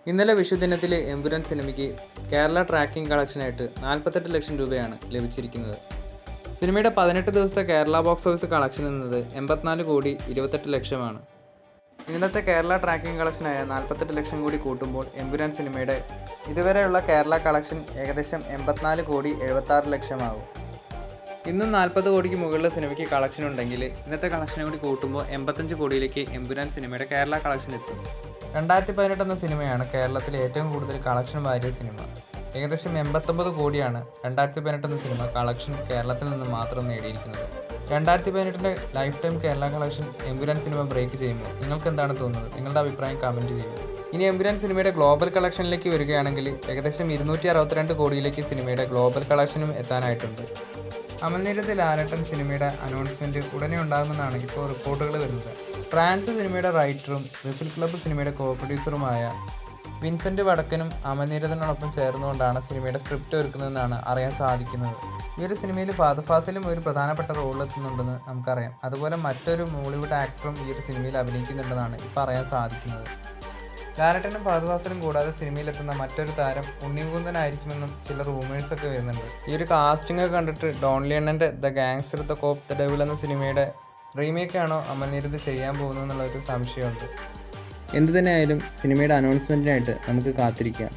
ഇന്നലെ വിഷുദിനത്തിൽ എമ്പുരാൻ സിനിമയ്ക്ക് കേരള ട്രാക്കിംഗ് കളക്ഷനായിട്ട് 48 ലക്ഷം രൂപയാണ് ലഭിച്ചിരിക്കുന്നത്. സിനിമയുടെ 18 ദിവസത്തെ കേരള ബോക്സ് ഓഫീസ് കളക്ഷൻ എന്നത് 84 കോടി 28 ലക്ഷമാണ്. ഇന്നത്തെ കേരള ട്രാക്കിംഗ് കളക്ഷനായ 48 ലക്ഷം കൂടി കൂട്ടുമ്പോൾ എമ്പുരാൻ സിനിമയുടെ ഇതുവരെയുള്ള കേരള കളക്ഷൻ ഏകദേശം 84 കോടി 76 ലക്ഷമാകും. ഇന്നും 40 കോടിക്ക് മുകളിൽ സിനിമയ്ക്ക് കളക്ഷൻ ഉണ്ടെങ്കിൽ ഇന്നത്തെ കളക്ഷനെ കൂടി കൂട്ടുമ്പോൾ 85 കോടിയിലേക്ക് എമ്പുരാൻ സിനിമയുടെ കേരള കളക്ഷൻ എത്തും. 2018 എന്ന സിനിമയാണ് കേരളത്തിലെ ഏറ്റവും കൂടുതൽ കളക്ഷൻ വാരിയ സിനിമ. ഏകദേശം 89 കോടിയാണ് 2018 എന്ന സിനിമ കളക്ഷൻ കേരളത്തിൽ നിന്ന് മാത്രം നേടിയിരിക്കുന്നത്. 2018 lifetime Kerala collection Empuraan cinema break ചെയ്യുമ്പോൾ നിങ്ങൾക്ക് എന്താണ് തോന്നുന്നത്? നിങ്ങളുടെ അഭിപ്രായം കമൻറ്റ് ചെയ്യുക. ഇനി എമ്പുരാൻ സിനിമയുടെ ഗ്ലോബൽ കളക്ഷനിലേക്ക് വരികയാണെങ്കിൽ ഏകദേശം 262 കോടിയിലേക്ക് സിനിമയുടെ ഗ്ലോബൽ കളക്ഷനും എത്താനായിട്ടുണ്ട്. അമൽനീരദ് ലാലേട്ടൻ സിനിമയുടെ അനൗൺസ്മെൻറ്റ് ഉടനെ ഉണ്ടാകുമെന്നാണ് ഇപ്പോൾ റിപ്പോർട്ടുകൾ വരുന്നത്. ഫ്രാൻസ് സിനിമയുടെ റൈറ്ററും റിഫിൽ ക്ലബ്ബ് സിനിമയുടെ കോ പ്രൊഡ്യൂസറുമായ വിൻസെൻ്റ് വടക്കനും അമൽനീരദിനോടൊപ്പം ചേർന്നുകൊണ്ടാണ് സിനിമയുടെ സ്ക്രിപ്റ്റ് ഒരുക്കുന്നതെന്നാണ് അറിയാൻ സാധിക്കുന്നത്. ഈ ഒരു സിനിമയിൽ ഫഹദ് ഫാസിലും ഒരു പ്രധാനപ്പെട്ട റോളിലെത്തുന്നുണ്ടെന്ന് നമുക്കറിയാം. അതുപോലെ മറ്റൊരു മോളിവുഡ് ആക്ടറും ഈ ഒരു സിനിമയിൽ അഭിനയിക്കുന്നുണ്ടെന്നാണ് ഇപ്പോൾ അറിയാൻ സാധിക്കുന്നത്. ലാലേട്ടനും ഫഹദ് ഫാസിലും കൂടാതെ സിനിമയിലെത്തുന്ന മറ്റൊരു താരം ഉണ്ണിമുകുന്ദനായിരിക്കുമെന്നും ചില റൂമേഴ്സൊക്കെ വരുന്നുണ്ട്. ഈ ഒരു കാസ്റ്റിംഗ് ഒക്കെ കണ്ടിട്ട് ഡോൺലി അണ്ണൻ്റെ the gangster the cop the devil എന്ന സിനിമയുടെ റീമേക്കാണോ അമൽനീരദ് ചെയ്യാൻ പോകുന്നതെന്നുള്ളൊരു സംശയമുണ്ട്. എന്തു തന്നെയായാലും സിനിമയുടെ അനൗൺസ്മെൻറ്റിനായിട്ട് നമുക്ക് കാത്തിരിക്കാം.